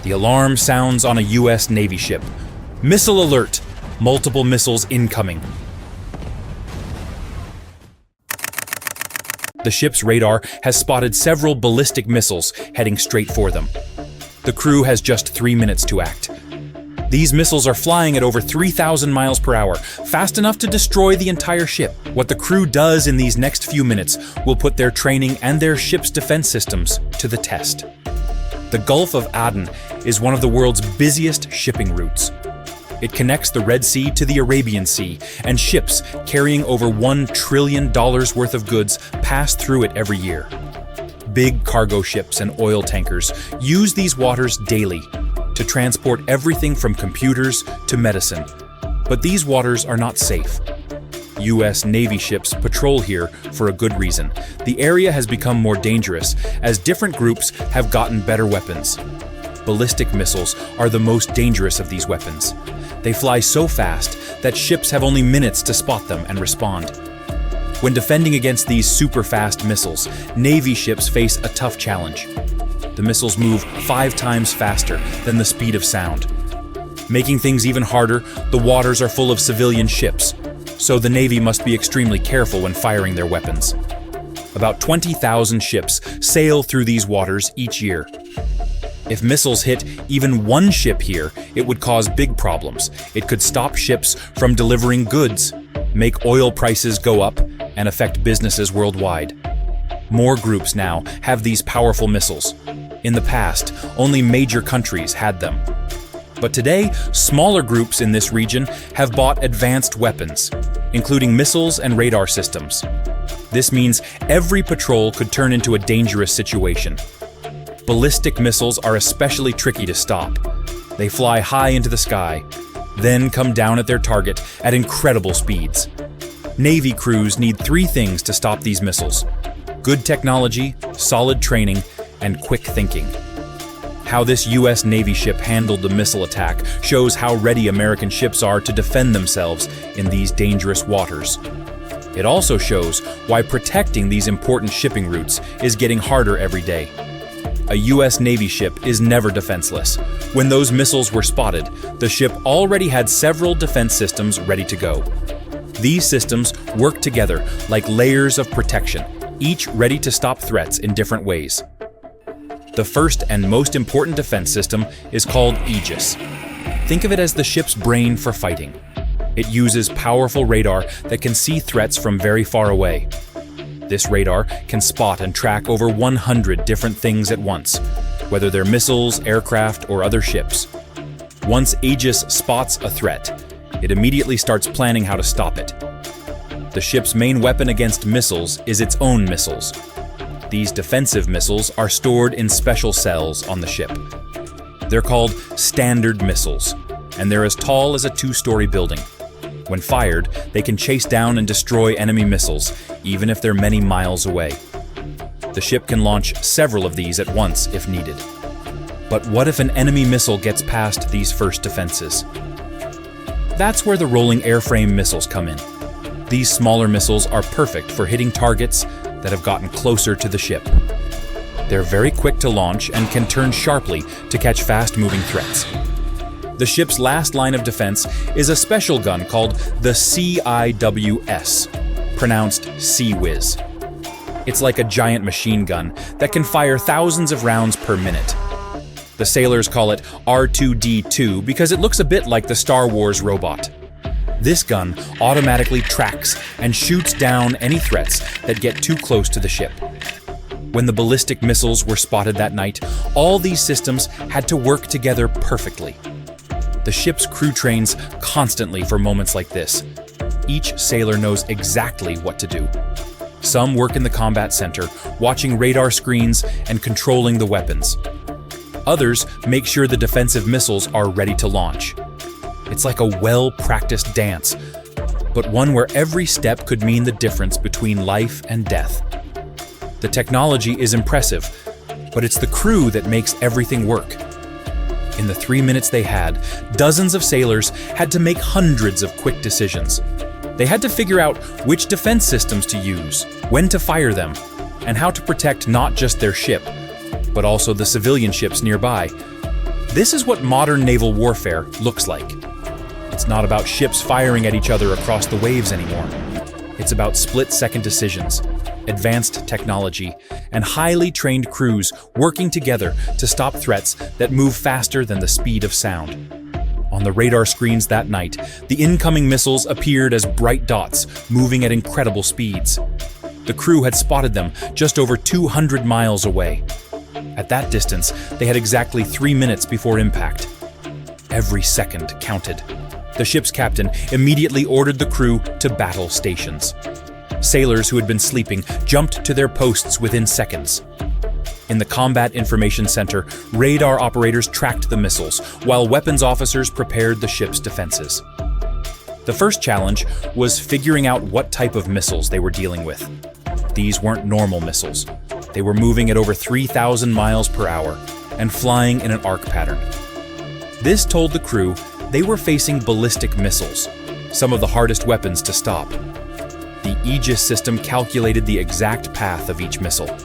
The alarm sounds on a U.S. Navy ship. Missile alert! Multiple missiles incoming. The ship's radar has spotted several ballistic missiles heading straight for them. The crew has just 3 minutes to act. These missiles are flying at over 3,000 miles per hour, fast enough to destroy the entire ship. What the crew does in these next few minutes will put their training and their ship's defense systems to the test. The Gulf of Aden is one of the world's busiest shipping routes. It connects the Red Sea to the Arabian Sea, and ships carrying over $1 trillion worth of goods pass through it every year. Big cargo ships and oil tankers use these waters daily to transport everything from computers to medicine. But these waters are not safe. U.S. Navy ships patrol here for a good reason. The area has become more dangerous as different groups have gotten better weapons. Ballistic missiles are the most dangerous of these weapons. They fly so fast that ships have only minutes to spot them and respond. When defending against these super-fast missiles, Navy ships face a tough challenge. The missiles move 5 times faster than the speed of sound. Making things even harder, the waters are full of civilian ships, so the Navy must be extremely careful when firing their weapons. About 20,000 ships sail through these waters each year. If missiles hit even one ship here, it would cause big problems. It could stop ships from delivering goods, make oil prices go up, and affect businesses worldwide. More groups now have these powerful missiles. In the past, only major countries had them. But today, smaller groups in this region have bought advanced weapons, including missiles and radar systems. This means every patrol could turn into a dangerous situation. Ballistic missiles are especially tricky to stop. They fly high into the sky, then come down at their target at incredible speeds. Navy crews need 3 things to stop these missiles: good technology, solid training, and quick thinking. How this U.S. Navy ship handled the missile attack shows how ready American ships are to defend themselves in these dangerous waters. It also shows why protecting these important shipping routes is getting harder every day. A U.S. Navy ship is never defenseless. When those missiles were spotted, the ship already had several defense systems ready to go. These systems work together like layers of protection, each ready to stop threats in different ways. The first and most important defense system is called Aegis. Think of it as the ship's brain for fighting. It uses powerful radar that can see threats from very far away. This radar can spot and track over 100 different things at once, whether they're missiles, aircraft, or other ships. Once Aegis spots a threat, it immediately starts planning how to stop it. The ship's main weapon against missiles is its own missiles. These defensive missiles are stored in special cells on the ship. They're called standard missiles, and they're as tall as a 2-story building. When fired, they can chase down and destroy enemy missiles, even if they're many miles away. The ship can launch several of these at once if needed. But what if an enemy missile gets past these first defenses? That's where the rolling airframe missiles come in. These smaller missiles are perfect for hitting targets that have gotten closer to the ship. They're very quick to launch and can turn sharply to catch fast-moving threats. The ship's last line of defense is a special gun called the CIWS, pronounced Sea Whiz. It's like a giant machine gun that can fire thousands of rounds per minute. The sailors call it R2-D2 because it looks a bit like the Star Wars robot. This gun automatically tracks and shoots down any threats that get too close to the ship. When the ballistic missiles were spotted that night, all these systems had to work together perfectly. The ship's crew trains constantly for moments like this. Each sailor knows exactly what to do. Some work in the combat center, watching radar screens and controlling the weapons. Others make sure the defensive missiles are ready to launch. It's like a well-practiced dance, but one where every step could mean the difference between life and death. The technology is impressive, but it's the crew that makes everything work. In the 3 minutes they had, dozens of sailors had to make hundreds of quick decisions. They had to figure out which defense systems to use, when to fire them, and how to protect not just their ship, but also the civilian ships nearby. This is what modern naval warfare looks like. It's not about ships firing at each other across the waves anymore. It's about split-second decisions, advanced technology, and highly trained crews working together to stop threats that move faster than the speed of sound. On the radar screens that night, the incoming missiles appeared as bright dots, moving at incredible speeds. The crew had spotted them just over 200 miles away. At that distance, they had exactly 3 minutes before impact. Every second counted. The ship's captain immediately ordered the crew to battle stations. Sailors who had been sleeping jumped to their posts within seconds. In the Combat Information Center, radar operators tracked the missiles, while weapons officers prepared the ship's defenses. The first challenge was figuring out what type of missiles they were dealing with. These weren't normal missiles. They were moving at over 3,000 miles per hour and flying in an arc pattern. This told the crew they were facing ballistic missiles, some of the hardest weapons to stop. The Aegis system calculated the exact path of each missile.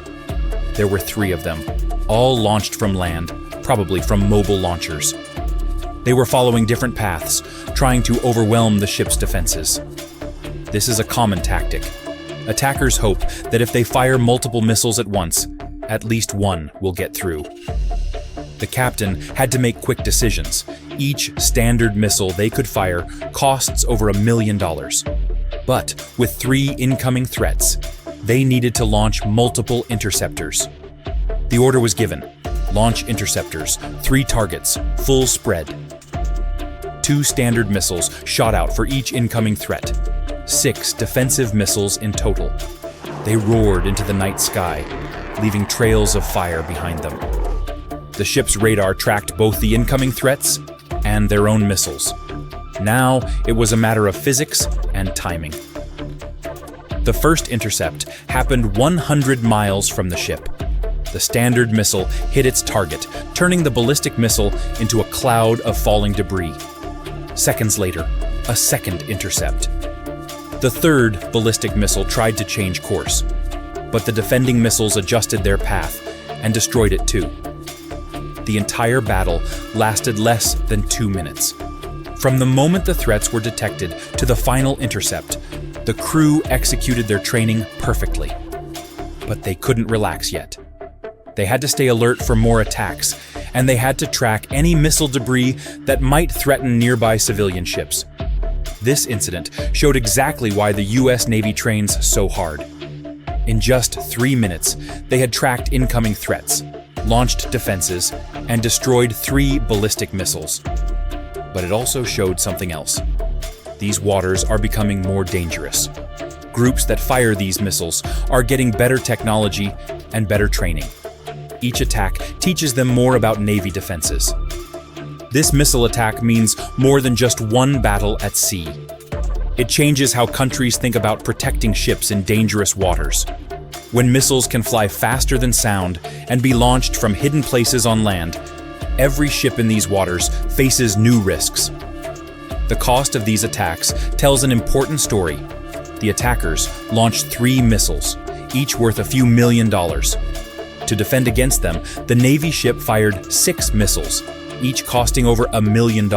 There were 3 of them, all launched from land, probably from mobile launchers. They were following different paths, trying to overwhelm the ship's defenses. This is a common tactic. Attackers hope that if they fire multiple missiles at once, at least one will get through. The captain had to make quick decisions. Each standard missile they could fire costs over $1 million. But with 3 incoming threats, they needed to launch multiple interceptors. The order was given: launch interceptors, 3 targets, full spread. 2 standard missiles shot out for each incoming threat. 6 defensive missiles in total. They roared into the night sky, leaving trails of fire behind them. The ship's radar tracked both the incoming threats and their own missiles. Now it was a matter of physics and timing. The first intercept happened 100 miles from the ship. The standard missile hit its target, turning the ballistic missile into a cloud of falling debris. Seconds later, a second intercept. The third ballistic missile tried to change course, but the defending missiles adjusted their path and destroyed it too. The entire battle lasted less than 2 minutes. From the moment the threats were detected to the final intercept, the crew executed their training perfectly. But they couldn't relax yet. They had to stay alert for more attacks, and they had to track any missile debris that might threaten nearby civilian ships. This incident showed exactly why the U.S. Navy trains so hard. In just 3 minutes, they had tracked incoming threats, launched defenses, and destroyed 3 ballistic missiles. But it also showed something else. These waters are becoming more dangerous. Groups that fire these missiles are getting better technology and better training. Each attack teaches them more about Navy defenses. This missile attack means more than just one battle at sea. It changes how countries think about protecting ships in dangerous waters. When missiles can fly faster than sound and be launched from hidden places on land, every ship in these waters faces new risks. The cost of these attacks tells an important story. The attackers launched 3 missiles, each worth a few $1 million. To defend against them, the Navy ship fired 6 missiles, each costing over $1 million.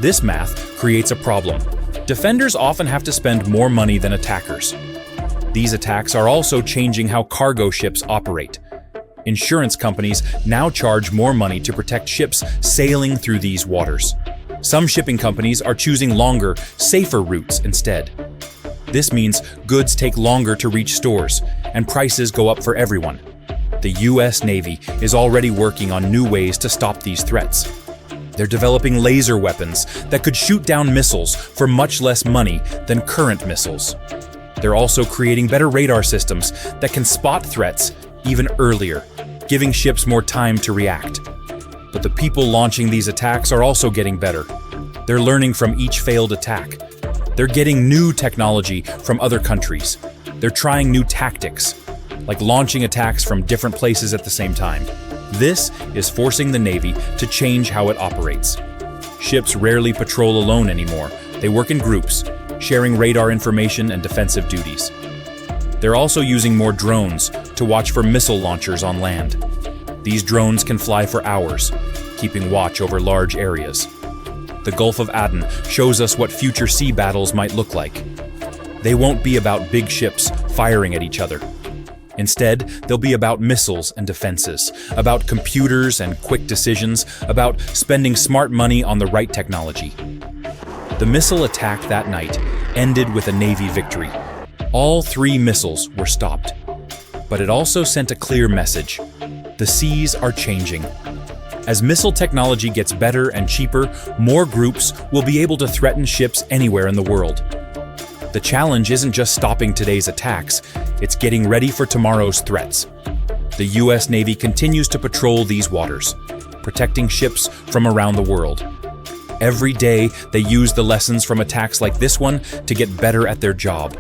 This math creates a problem. Defenders often have to spend more money than attackers. These attacks are also changing how cargo ships operate. Insurance companies now charge more money to protect ships sailing through these waters. Some shipping companies are choosing longer, safer routes instead. This means goods take longer to reach stores, and prices go up for everyone. The U.S. Navy is already working on new ways to stop these threats. They're developing laser weapons that could shoot down missiles for much less money than current missiles. They're also creating better radar systems that can spot threats even earlier, giving ships more time to react. But the people launching these attacks are also getting better. They're learning from each failed attack. They're getting new technology from other countries. They're trying new tactics, like launching attacks from different places at the same time. This is forcing the Navy to change how it operates. Ships rarely patrol alone anymore. They work in groups, sharing radar information and defensive duties. They're also using more drones to watch for missile launchers on land. These drones can fly for hours, keeping watch over large areas. The Gulf of Aden shows us what future sea battles might look like. They won't be about big ships firing at each other. Instead, they'll be about missiles and defenses, about computers and quick decisions, about spending smart money on the right technology. The missile attack that night ended with a Navy victory. All 3 missiles were stopped. But it also sent a clear message. The seas are changing. As missile technology gets better and cheaper, more groups will be able to threaten ships anywhere in the world. The challenge isn't just stopping today's attacks, it's getting ready for tomorrow's threats. The US Navy continues to patrol these waters, protecting ships from around the world. Every day, they use the lessons from attacks like this one to get better at their job.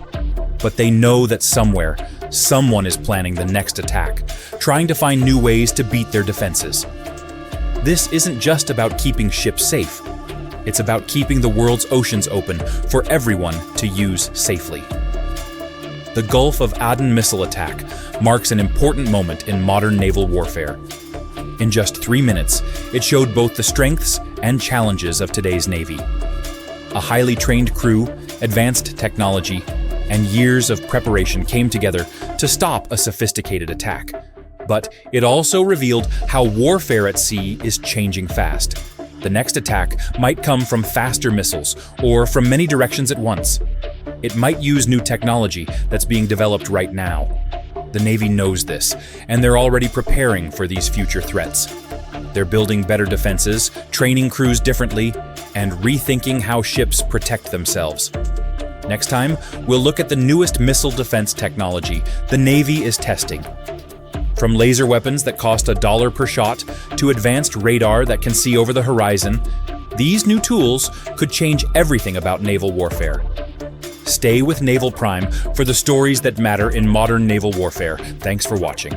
But they know that somewhere, someone is planning the next attack, trying to find new ways to beat their defenses. This isn't just about keeping ships safe. It's about keeping the world's oceans open for everyone to use safely. The Gulf of Aden missile attack marks an important moment in modern naval warfare. In just 3 minutes, it showed both the strengths and challenges of today's Navy. A highly trained crew, advanced technology, and years of preparation came together to stop a sophisticated attack. But it also revealed how warfare at sea is changing fast. The next attack might come from faster missiles or from many directions at once. It might use new technology that's being developed right now. The Navy knows this, and they're already preparing for these future threats. They're building better defenses, training crews differently, and rethinking how ships protect themselves. Next time, we'll look at the newest missile defense technology the Navy is testing. From laser weapons that cost $1 per shot to advanced radar that can see over the horizon, these new tools could change everything about naval warfare. Stay with Naval Prime for the stories that matter in modern naval warfare. Thanks for watching.